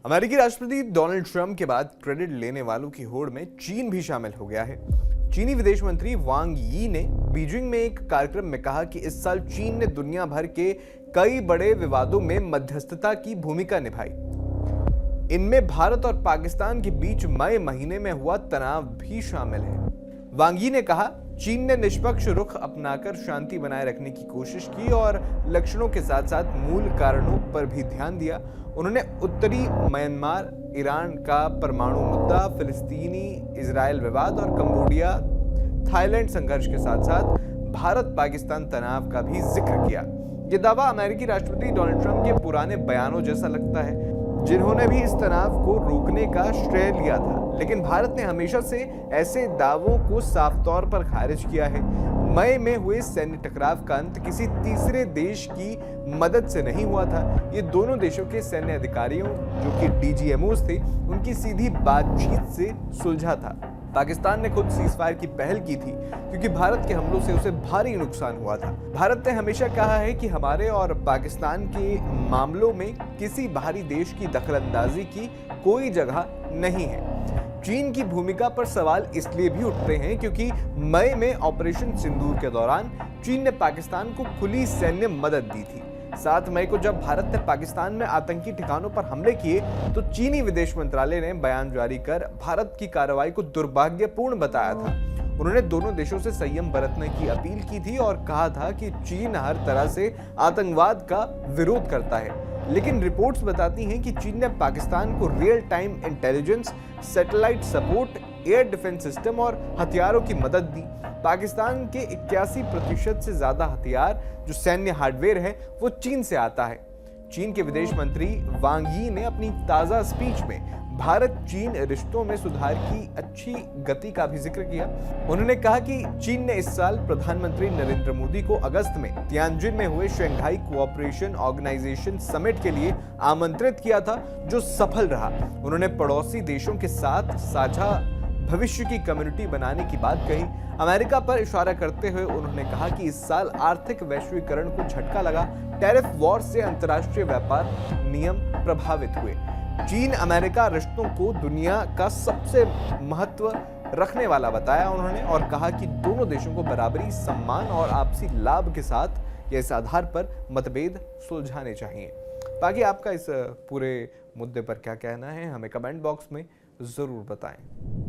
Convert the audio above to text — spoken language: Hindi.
अमेरिकी राष्ट्रपति डोनाल्ड ट्रंप के बाद क्रेडिट लेने वालों की होड़ में चीन भी शामिल हो गया है। चीनी विदेश मंत्री वांग यी ने बीजिंग में एक कार्यक्रम में कहा कि इस साल चीन ने दुनिया भर के कई बड़े विवादों में मध्यस्थता की भूमिका निभाई। इनमें भारत और पाकिस्तान के बीच मई महीने में हुआ तनाव भी शामिल है। वांग यी ने कहा, चीन ने निष्पक्ष रुख अपनाकर शांति बनाए रखने की कोशिश की और लक्षणों के साथ साथ मूल कारणों पर भी ध्यान दिया। उन्होंने उत्तरी म्यांमार, ईरान का परमाणु मुद्दा, फिलिस्तीनी इजरायल विवाद और कंबोडिया थाईलैंड संघर्ष के साथ साथ भारत पाकिस्तान तनाव का भी जिक्र किया। यह दावा अमेरिकी राष्ट्रपति डोनाल्ड ट्रंप के पुराने बयानों जैसा लगता है, जिन्होंने भी इस तनाव को रोकने का श्रेय लिया था। लेकिन भारत ने हमेशा से ऐसे दावों को साफ तौर पर खारिज किया है। मई में हुए सैन्य टकराव का अंत किसी तीसरे देश की मदद से नहीं हुआ था। ये दोनों देशों के सैन्य अधिकारियों, जो कि डीजीएमओस थे, उनकी सीधी बातचीत से सुलझा था। पाकिस्तान ने खुद सीजफायर की पहल की थी क्योंकि भारत के हमलों से उसे भारी नुकसान हुआ था। भारत ने हमेशा कहा है कि हमारे और पाकिस्तान के मामलों में किसी बाहरी देश की दखलंदाजी की कोई जगह नहीं है। चीन की भूमिका पर सवाल इसलिए भी उठते हैं क्योंकि मई में ऑपरेशन सिंदूर के दौरान चीन ने पाकिस्तान को खुली सैन्य मदद दी थी। 7 मई को जब भारत ने पाकिस्तान में आतंकी ठिकानों पर हमले किए तो चीनी विदेश मंत्रालय ने बयान जारी कर भारत की कार्रवाई को दुर्भाग्यपूर्ण बताया था। उन्होंने दोनों देशों से संयम बरतने की अपील की थी और कहा था कि चीन हर तरह से आतंकवाद का विरोध करता है। लेकिन रिपोर्ट्स बताती हैं कि चीन ने पाकिस्तान को real time intelligence, satellite support, air defence system और हथियारों की मदद दी। पाकिस्तान के 81% से ज्यादा हथियार जो सैन्य हार्डवेयर है वो चीन से आता है। चीन के विदेश मंत्री वांग यी ने अपनी ताजा स्पीच में भारत चीन रिश्तों में सुधार की अच्छी गति का भी जिक्र किया। उन्होंने कहा कि चीन ने इस साल प्रधानमंत्री नरेंद्र मोदी को अगस्त में तियानजिन में हुए शंघाई कोऑपरेशन ऑर्गेनाइजेशन समिट के लिए आमंत्रित किया था, जो सफल रहा। उन्होंने पड़ोसी देशों के साथ साझा भविष्य की कम्युनिटी बनाने की बात कही। अमेरिका पर इशारा करते हुए उन्होंने कहा कि इस साल आर्थिक वैश्वीकरण को झटका लगा। टैरिफ वॉर से अंतर्राष्ट्रीय व्यापार नियम प्रभावित हुए। चीन अमेरिका रिश्तों को दुनिया का सबसे महत्व रखने वाला बताया उन्होंने, और कहा कि दोनों देशों को बराबरी, सम्मान और आपसी लाभ के साथ या इस आधार पर मतभेद सुलझाने चाहिए। बाकी आपका इस पूरे मुद्दे पर क्या कहना है, हमें कमेंट बॉक्स में जरूर बताएं।